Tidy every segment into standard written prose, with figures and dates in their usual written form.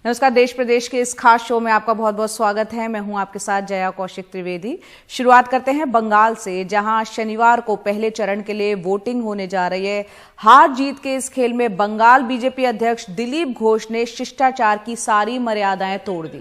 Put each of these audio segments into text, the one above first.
नमस्कार, देश प्रदेश के इस खास शो में आपका बहुत बहुत स्वागत है। मैं हूं आपके साथ जया कौशिक त्रिवेदी। शुरुआत करते हैं बंगाल से, जहां शनिवार को पहले चरण के लिए वोटिंग होने जा रही है। हार जीत के इस खेल में बंगाल बीजेपी अध्यक्ष दिलीप घोष ने शिष्टाचार की सारी मर्यादाएं तोड़ दी।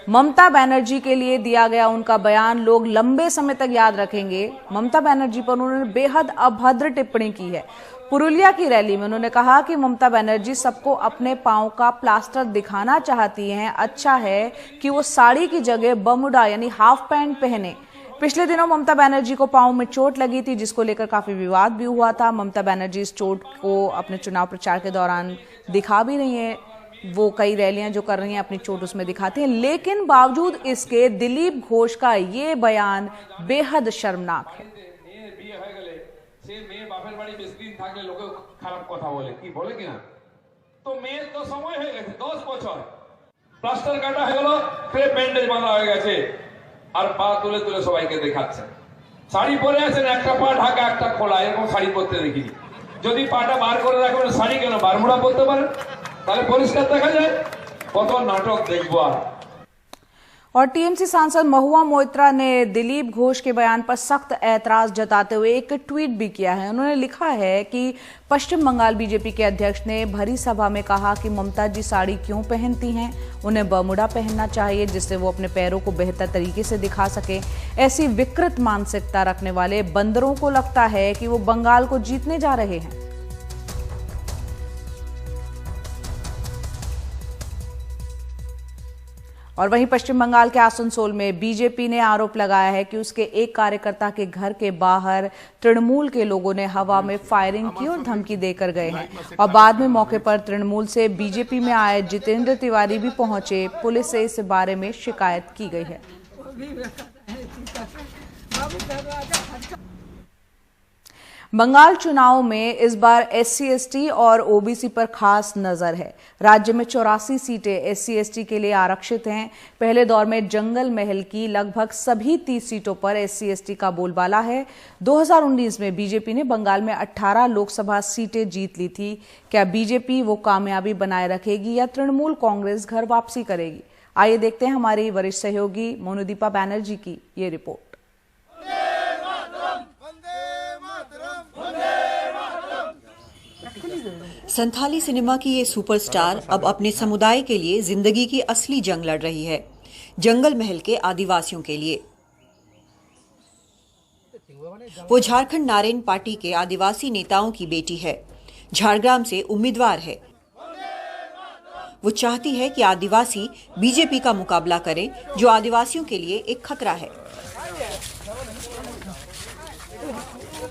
ममता बनर्जी के लिए दिया गया उनका बयान लोग लंबे समय तक याद रखेंगे। ममता बनर्जी पर उन्होंने बेहद अभद्र टिप्पणी की है। पुरुलिया की रैली में उन्होंने कहा कि ममता बनर्जी सबको अपने पांव का प्लास्टर दिखाना चाहती हैं। अच्छा है कि वो साड़ी की जगह बमुडा यानी हाफ पैंट पहने। पिछले दिनों ममता बनर्जी को पांव में चोट लगी थी, जिसको लेकर काफी विवाद भी हुआ था। ममता बनर्जी इस चोट को अपने चुनाव प्रचार के दौरान दिखा भी रही है। वो कई रैलियां जो कर रही हैं अपनी चोट उसमें दिखाती हैं, लेकिन बावजूद इसके दिलीप घोष का ये बयान बेहद शर्मनाक है। সে মেয়ে বাপের বাড়ি বেশি দিন থাকলে লোকে খারাপ কথা বলে, কি বলে কিনা? তো মেয়ের তো সময় হয়ে গেছে, 10 বছর প্লাস্টার কাটা হয়ে গেল, ফের ব্যান্ডেজ বাঁধা হয়ে গেছে, আর পা তুলে তুলে সবাইকে দেখাচ্ছে। শাড়ি পরে আছেন, একটা পা ঢাকা একটা খোলা, এরকম শাড়ি পরতে দেখিনি। যদি পাটা বার করে রাখবেন, শাড়ি কেন বারমুড়া পরতে পারেন, তাহলে পরিষ্কার দেখা যায়। কত নাটক দেখবো। और टीएमसी सांसद महुआ मोइत्रा ने दिलीप घोष के बयान पर सख्त ऐतराज जताते हुए एक ट्वीट भी किया है। उन्होंने लिखा है कि पश्चिम बंगाल बीजेपी के अध्यक्ष ने भरी सभा में कहा कि ममता जी साड़ी क्यों पहनती हैं, उन्हें बमुडा पहनना चाहिए जिससे वो अपने पैरों को बेहतर तरीके से दिखा सके। ऐसी विकृत मानसिकता रखने वाले बंदरों को लगता है कि वो बंगाल को जीतने जा रहे हैं। और वहीं पश्चिम बंगाल के आसनसोल में बीजेपी ने आरोप लगाया है कि उसके एक कार्यकर्ता के घर के बाहर तृणमूल के लोगों ने हवा में फायरिंग की और धमकी देकर गए हैं। और बाद में मौके पर तृणमूल से बीजेपी में आए जितेंद्र तिवारी भी पहुंचे। पुलिस से इस बारे में शिकायत की गई है। बंगाल चुनाव में इस बार SC/ST और OBC पर खास नजर है। राज्य में 84 सीटें SC/ST के लिए आरक्षित हैं। पहले दौर में जंगल महल की लगभग सभी 30 सीटों पर SC/ST का बोलबाला है। 2019 में बीजेपी ने बंगाल में 18 लोकसभा सीटें जीत ली थी। क्या बीजेपी वो कामयाबी बनाए रखेगी या तृणमूल कांग्रेस घर वापसी करेगी? आइए देखते हैं हमारी वरिष्ठ सहयोगी मोनुदीपा बैनर्जी की ये रिपोर्ट। संथाली सिनेमा की ये सुपरस्टार अब अपने समुदाय के लिए जिंदगी की असली जंग लड़ रही है, जंगल महल के आदिवासियों के लिए। वो झारखंड नारायण पार्टी के आदिवासी नेताओं की बेटी है, झारग्राम से उम्मीदवार है। वो चाहती है कि आदिवासी बीजेपी का मुकाबला करें, जो आदिवासियों के लिए एक खतरा है।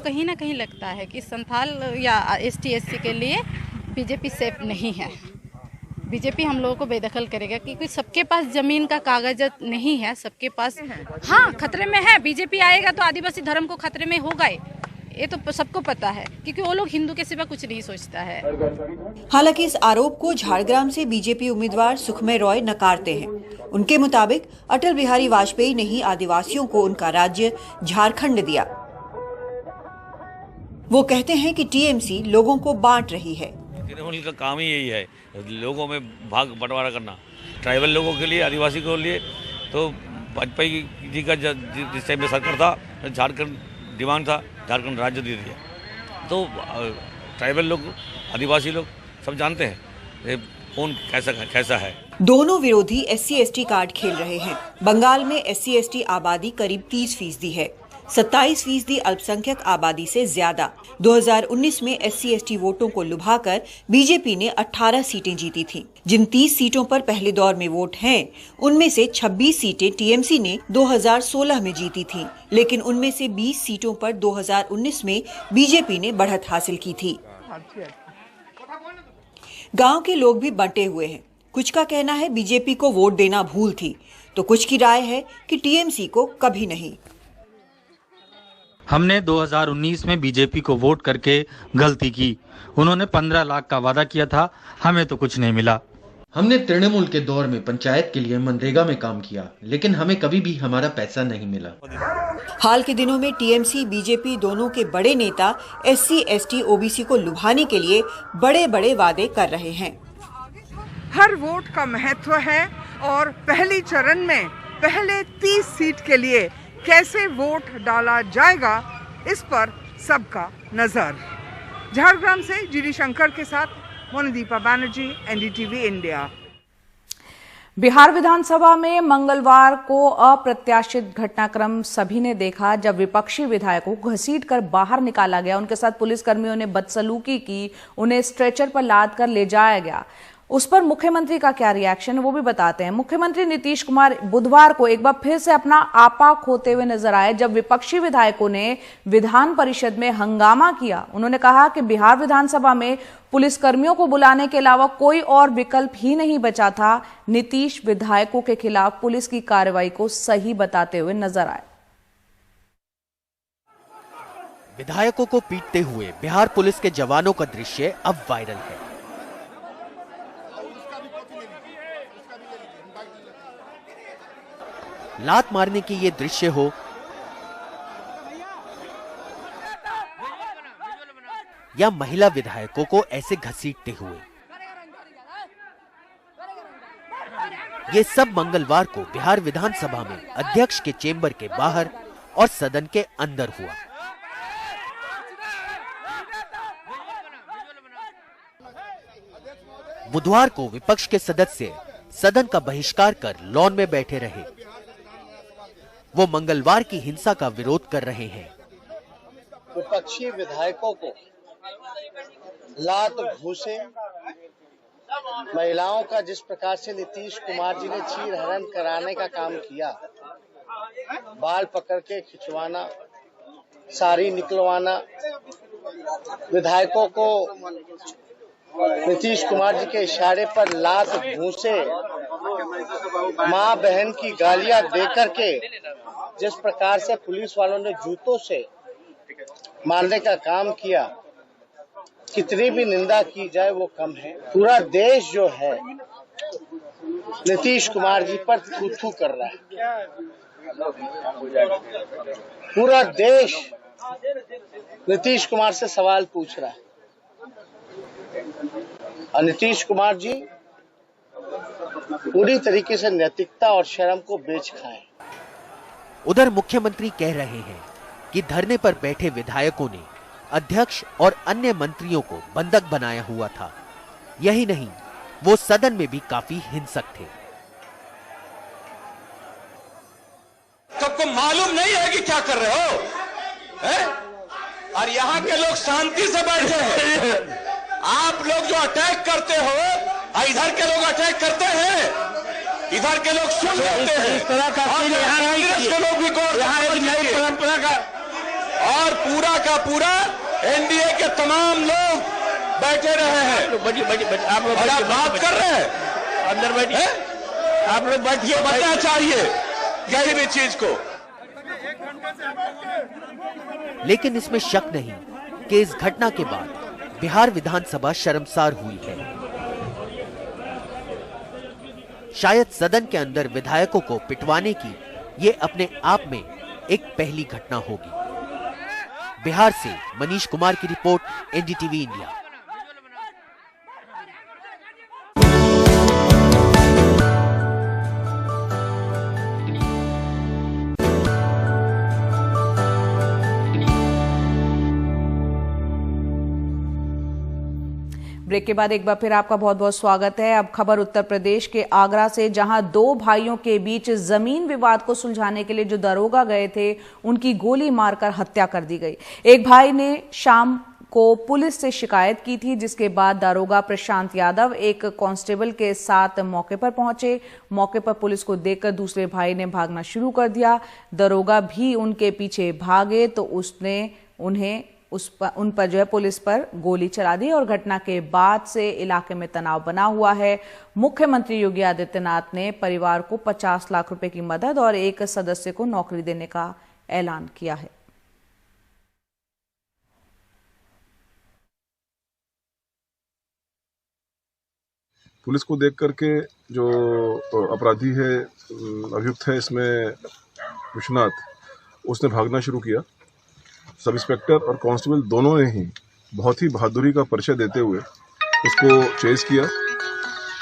कहीं ना कहीं लगता है कि संथाल या ST/SC के लिए बीजेपी सेफ नहीं है। बीजेपी हम लोगों को बेदखल करेगा क्योंकि सबके पास जमीन का कागज नहीं है, सबके पास हाँ खतरे में है। बीजेपी आएगा तो आदिवासी धर्म को खतरे में होगा, ये तो सबको पता है, क्योंकि वो लोग हिंदू के सिवा कुछ नहीं सोचता है। हालांकि इस आरोप को झारग्राम से बीजेपी उम्मीदवार सुखमय रॉय नकारते हैं। उनके मुताबिक अटल बिहारी वाजपेयी ने ही आदिवासियों को उनका राज्य झारखंड दिया। वो कहते हैं कि TMC लोगों को बांट रही है। उनका काम ही यही है, लोगों में भाग बंटवारा करना। ट्राइबल लोगों के लिए, आदिवासी के लिए तो वाजपेयी जी का जिस टाइम में सरकार था, झारखंड डिमांड था, झारखंड राज्य दे दिया। तो ट्राइबल लोग, आदिवासी लोग सब जानते हैं कौन कैसा है। दोनों विरोधी SC/ST कार्ड खेल रहे हैं। बंगाल में SC/ST आबादी करीब 30% है, 27% अल्पसंख्यक आबादी से ज्यादा। 2019 में SC/ST वोटों को लुभाकर बीजेपी ने 18 सीटें जीती थीं। जिन 30 सीटों पर पहले दौर में वोट हैं, उनमें से 26 सीटें TMC ने 2016 में जीती थीं, लेकिन उनमें से 20 सीटों पर 2019 में बीजेपी ने बढ़त हासिल की थी। गांव के लोग भी बंटे हुए हैं। कुछ का कहना है बीजेपी को वोट देना भूल थी, तो कुछ की राय है कि TMC को कभी नहीं। हमने 2019 में बीजेपी को वोट करके गलती की। उन्होंने 15 लाख का वादा किया था, हमें तो कुछ नहीं मिला। हमने तृणमूल के दौर में पंचायत के लिए मनरेगा में काम किया, लेकिन हमें कभी भी हमारा पैसा नहीं मिला। हाल के दिनों में TMC बीजेपी दोनों के बड़े नेता SC/ST OBC को लुभाने के लिए बड़े बड़े वादे कर रहे हैं। हर वोट का महत्व है और पहली चरण में पहले 30 सीट के लिए कैसे वोट डाला जाएगा, इस पर सबका नजर। झारग्राम से जीडी शंकर के साथ मोनिदीपा बनर्जी, एनडीटीवी इंडिया। बिहार विधानसभा में मंगलवार को अप्रत्याशित घटनाक्रम सभी ने देखा, जब विपक्षी विधायकों को घसीटकर बाहर निकाला गया, उनके साथ पुलिसकर्मियों ने बदसलूकी की, उन्हें स्ट्रेचर पर लाद कर ले जाया गया। उस पर मुख्यमंत्री का क्या रिएक्शन है वो भी बताते हैं। मुख्यमंत्री नीतीश कुमार बुधवार को एक बार फिर से अपना आपा खोते हुए नजर आए, जब विपक्षी विधायकों ने विधान परिषद में हंगामा किया। उन्होंने कहा कि बिहार विधानसभा में पुलिसकर्मियों को बुलाने के अलावा कोई और विकल्प ही नहीं बचा था। नीतीश विधायकों के खिलाफ पुलिस की कार्रवाई को सही बताते हुए नजर आए। विधायकों को पीटते हुए बिहार पुलिस के जवानों का दृश्य अब वायरल है। लात मारने की ये दृश्य हो या महिला विधायकों को ऐसे घसीटते हुए, ये सब मंगलवार को बिहार विधानसभा में अध्यक्ष के चेंबर के बाहर और सदन के अंदर हुआ। बुधवार को विपक्ष के सदस्य सदन का बहिष्कार कर लॉन में बैठे रहे। वो मंगलवार की हिंसा का विरोध कर रहे हैं। विपक्षी विधायकों को लात घूसे, महिलाओं का जिस प्रकार से नीतीश कुमार जी ने चीर हरण कराने का काम किया, बाल पकड़ के खिंचवाना, साड़ी निकलवाना, विधायकों को नीतीश कुमार जी के इशारे पर लात घूसे, मां बहन की गालियां देकर के जिस प्रकार से पुलिस वालों ने जूतों से मारने का काम किया, कितनी भी निंदा की जाए वो कम है। पूरा देश जो है नीतीश कुमार जी पर थू-थू कर रहा है। पूरा देश नीतीश कुमार से सवाल पूछ रहा है और नीतीश कुमार जी पूरी तरीके से नैतिकता और शर्म को बेच खाए। उधर मुख्यमंत्री कह रहे हैं कि धरने पर बैठे विधायकों ने अध्यक्ष और अन्य मंत्रियों को बंधक बनाया हुआ था। यही नहीं, वो सदन में भी काफी हिंसक थे। सबको मालूम नहीं है कि क्या कर रहे हो, है? और यहाँ के लोग शांति से बैठे हैं। आप लोग जो अटैक करते हो, इधर के लोग अटैक करते हैं, इधर के लोग सुन लेते हैं। इस तरह का कांग्रेस के लोग भी नई परंपरा का, और पूरा का पूरा एनडीए के तमाम लोग बैठे रहे हैं। आप लोग बात कर रहे हैं, अंदर बैठिए, आप लोग बैठिए, बताना चाहिए किसी भी चीज को। लेकिन इसमें शक नहीं कि इस घटना के बाद बिहार विधानसभा शर्मसार हुई है। शायद सदन के अंदर विधायकों को पिटवाने की ये अपने आप में एक पहली घटना होगी। बिहार से मनीष कुमार की रिपोर्ट, एनडीटीवी इंडिया। ब्रेक के बाद एक बार फिर आपका बहुत बहुत स्वागत है। अब खबर उत्तर प्रदेश के आगरा से, जहां दो भाइयों के बीच जमीन विवाद को सुलझाने के लिए जो दरोगा गए थे, उनकी गोली मारकर हत्या कर दी गई। एक भाई ने शाम को पुलिस से शिकायत की थी, जिसके बाद दारोगा प्रशांत यादव एक कांस्टेबल के साथ मौके पर पहुंचे। मौके पर पुलिस को देखकर दूसरे भाई ने भागना शुरू कर दिया। दरोगा भी उनके पीछे भागे तो उसने उन पर जो है पुलिस पर गोली चला दी और घटना के बाद से इलाके में तनाव बना हुआ है। मुख्यमंत्री योगी आदित्यनाथ ने परिवार को 50 लाख रुपए की मदद और एक सदस्य को नौकरी देने का ऐलान किया है। पुलिस को देख करके जो अपराधी है, अभियुक्त है इसमें विश्वनाथ, उसने भागना शुरू किया। सब इंस्पेक्टर और कांस्टेबल दोनों ने ही बहुत ही बहादुरी का परिचय देते हुए उसको चेज किया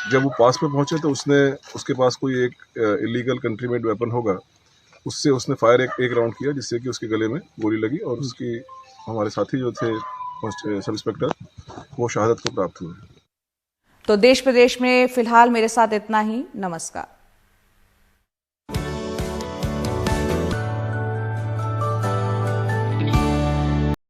जब वो पास में पहुंचे तो उसके पास कोई एक इलीगल कंट्री मेड वेपन होगा, उससे उसने फायर एक राउंड किया, जिससे कि उसके गले में गोली लगी और उसकी हमारे साथी जो थे सब इंस्पेक्टर, वो शहादत को प्राप्त हुए। तो देश प्रदेश में फिलहाल मेरे साथ इतना ही। नमस्कार।